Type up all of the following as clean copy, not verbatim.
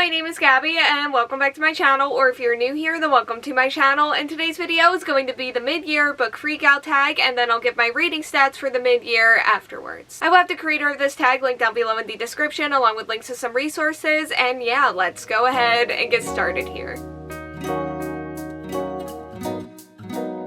my name is Gabby and welcome back to my channel, or if you're new here, then welcome to my channel. And today's video is going to be the mid-year book freakout tag, and then I'll give my rating stats for the mid-year afterwards. I will have the creator of this tag linked down below in the description, along with links to some resources, and yeah, let's go ahead and get started here.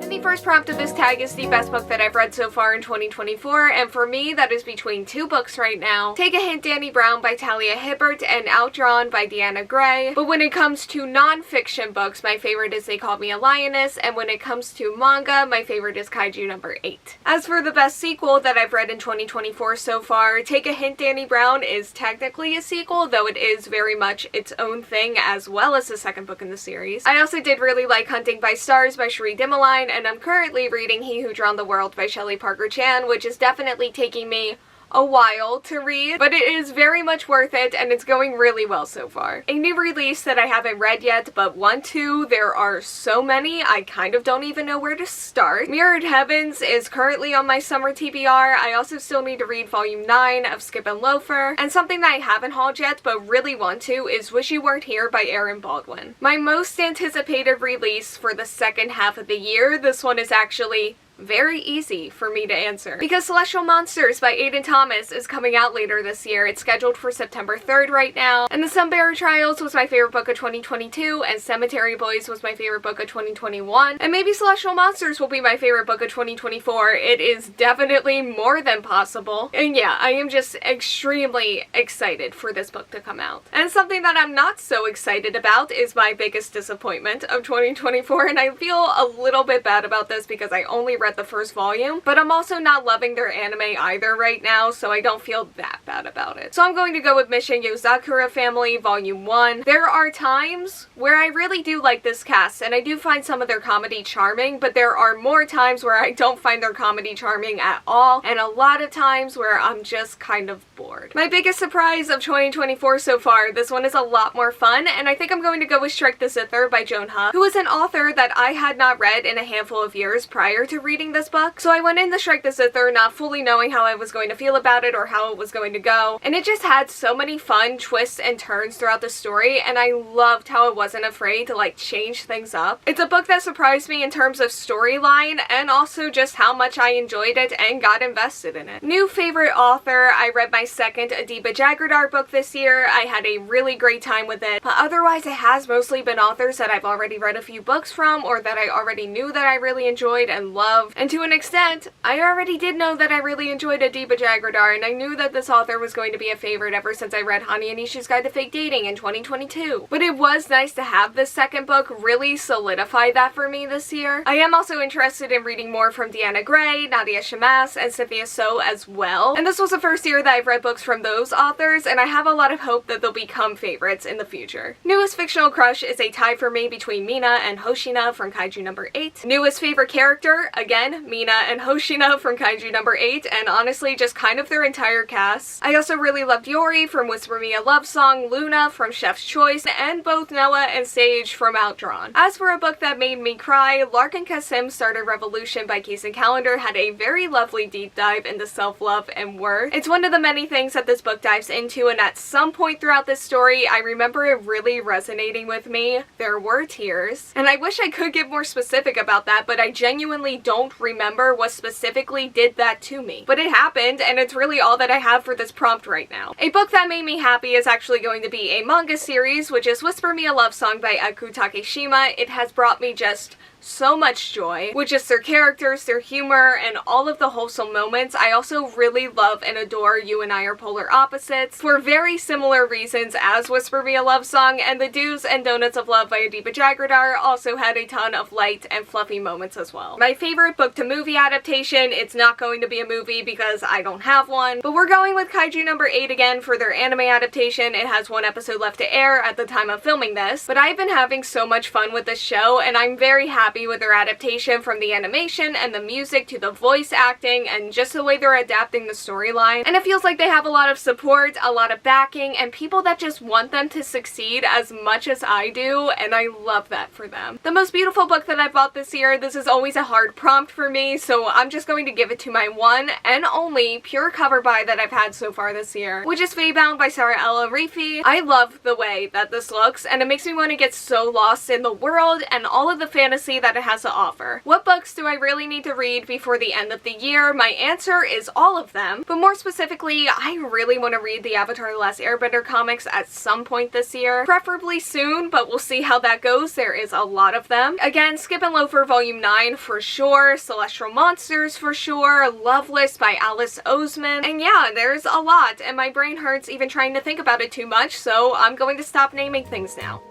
The first prompt of this tag is the best book that I've read so far in 2024, and for me, that is between two books right now. Take a Hint, Danny Brown by Talia Hibbert and Outdrawn by Deanna Gray. But when it comes to non-fiction books, my favorite is They Called Me a Lioness, and when it comes to manga, my favorite is Kaiju number 8. As for the best sequel that I've read in 2024 so far, Take a Hint, Danny Brown is technically a sequel, though it is very much its own thing as well as the second book in the series. I also did really like Hunting by Stars by Cherie Dimaline, and I'm currently reading He Who Drowned the World by Shelley Parker-Chan, which is definitely taking me a while to read, but it is very much worth it and it's going really well so far. A new release that I haven't read yet but want to, there are so many, I kind of don't even know where to start. Mirrored Heavens is currently on my summer TBR. I also still need to read volume 9 of Skip and Loafer, and something that I haven't hauled yet but really want to is Wish You Weren't Here by Erin Baldwin. My most anticipated release for the second half of the year, this one is actually very easy for me to answer, because Celestial Monsters by Aiden is coming out later this year. It's scheduled for September 3rd right now, and The Sunbearer Trials was my favorite book of 2022, and Cemetery Boys was my favorite book of 2021, and maybe Celestial Monsters will be my favorite book of 2024. It is definitely more than possible, and yeah, I am just extremely excited for this book to come out. And something that I'm not so excited about is my biggest disappointment of 2024, and I feel a little bit bad about this because I only read the first volume, but I'm also not loving their anime either right now, so I don't feel that bad about it. So I'm going to go with Mission Yozakura Family Volume 1. There are times where I really do like this cast, and I do find some of their comedy charming, but there are more times where I don't find their comedy charming at all, and a lot of times where I'm just kind of bored. My biggest surprise of 2024 so far, this one is a lot more fun, and I think I'm going to go with Strike the Zither by Joan, who is an author that I had not read in a handful of years prior to reading this book, so I went in the Strike the Zither not fully knowing how I was going to feel about it or how it was going to go, and it just had so many fun twists and turns throughout the story, and I loved how it wasn't afraid to like change things up. It's a book that surprised me in terms of storyline and also just how much I enjoyed it and got invested in it. New favorite author, I read my second Adiba Jagradar book this year. I had a really great time with it, but otherwise it has mostly been authors that I've already read a few books from or that I already knew that I really enjoyed and loved. And to an extent, I already did know that I really enjoyed Adiba Jagradar, and I knew that this author was going to be a favorite ever since I read Hani Anishi's Guide to Fake Dating in 2022. But it was nice to have this second book really solidify that for me this year. I am also interested in reading more from Deanna Gray, Nadia Shamas, and Cynthia So as well. And this was the first year that I've read books from those authors, and I have a lot of hope that they'll become favorites in the future. Newest fictional crush is a tie for me between Mina and Hoshina from Kaiju number 8. Newest favorite character, again, Mina and Hoshina from Kaiju number 8, and honestly just kind of their entire cast. I also really loved Yori from Whisper Me a Love Song, Luna from Chef's Choice, and both Noah and Sage from Outdrawn. As for a book that made me cry, Larkin Kasim Started Revolution by Kaysen Calendar had a very lovely deep dive into self-love and worth. It's one of the many things that this book dives into, and at some point throughout this story, I remember it really resonating with me. There were tears, and I wish I could get more specific about that, but I genuinely don't remember what specifically did that to me. But it happened, and it's really all that I have for this prompt right now. A book that made me happy is actually going to be a manga series, which is Whisper Me a Love Song by Aku Takeshima. It has brought me just so much joy with just their characters, their humor, and all of the wholesome moments. I also really love and adore You and I Are Polar Opposites for very similar reasons as Whisper Me a Love Song, and The Do's and Donuts of Love by Adiba Jagradar also had a ton of light and fluffy moments as well. My favorite book to movie adaptation, it's not going to be a movie because I don't have one, but we're going with Kaiju number 8 again for their anime adaptation. It has one episode left to air at the time of filming this, but I've been having so much fun with this show, and I'm very happy with their adaptation, from the animation and the music to the voice acting and just the way they're adapting the storyline. And it feels like they have a lot of support, a lot of backing, and people that just want them to succeed as much as I do, and I love that for them. The most beautiful book that I bought this year, this is always a hard prompt prompt for me, so I'm just going to give it to my one and only pure cover buy that I've had so far this year, which is Feybound by Sarah Ella Rifi. I love the way that this looks, and it makes me want to get so lost in the world and all of the fantasy that it has to offer. What books do I really need to read before the end of the year? My answer is all of them, but more specifically, I really want to read the Avatar: The Last Airbender comics at some point this year, preferably soon, but we'll see how that goes. There is a lot of them. Again, Skip and Loafer Volume 9 for sure, Celestial Monsters for sure, Loveless by Alice Oseman, and yeah, there's a lot, and my brain hurts even trying to think about it too much, so I'm going to stop naming things now.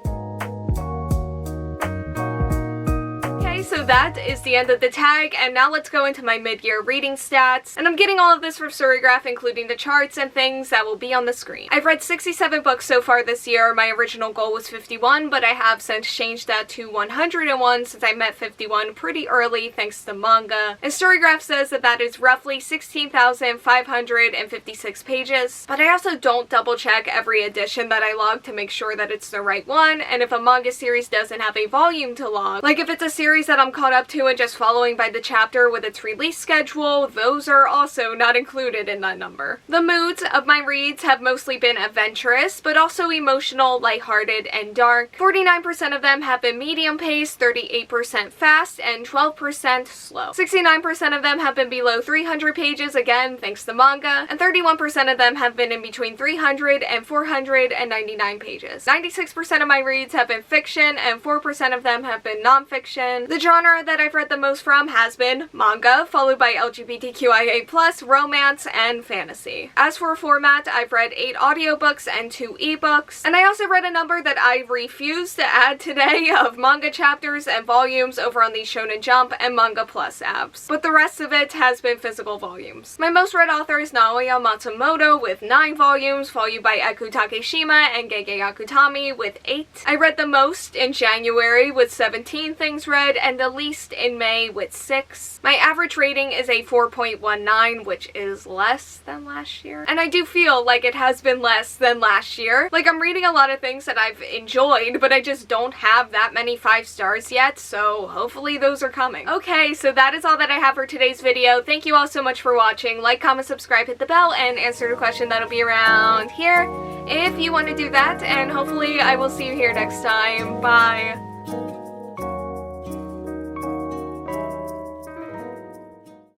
So that is the end of the tag, and now let's go into my mid-year reading stats. And I'm getting all of this from Storygraph, including the charts and things that will be on the screen. I've read 67 books so far this year. My original goal was 51, but I have since changed that to 101 since I met 51 pretty early thanks to manga. And Storygraph says that that is roughly 16,556 pages, but I also don't double check every edition that I log to make sure that it's the right one, and if a manga series doesn't have a volume to log, like if it's a series that I'm caught up to and just following by the chapter with its release schedule, those are also not included in that number. The moods of my reads have mostly been adventurous, but also emotional, lighthearted, and dark. 49% of them have been medium paced, 38% fast, and 12% slow. 69% of them have been below 300 pages, again thanks to manga, and 31% of them have been in between 300 and 499 pages. 96% of my reads have been fiction, and 4% of them have been non-fiction. The genre that I've read the most from has been manga, followed by LGBTQIA+, romance, and fantasy. As for format, I've read 8 audiobooks and 2 ebooks, and I also read a number that I refused to add today of manga chapters and volumes over on the Shonen Jump and Manga Plus apps, but the rest of it has been physical volumes. My most read author is Naoya Matsumoto with 9 volumes, followed by Eku Takeshima and Gege Akutami with 8. I read the most in January with 17 things read, and the least in May with 6. My average rating is a 4.19, which is less than last year. And I do feel like it has been less than last year. Like, I'm reading a lot of things that I've enjoyed, but I just don't have that many 5 stars yet, so hopefully those are coming. Okay, so that is all that I have for today's video. Thank you all so much for watching. Like, comment, subscribe, hit the bell, and answer the question that'll be around here if you want to do that, and hopefully I will see you here next time. Bye!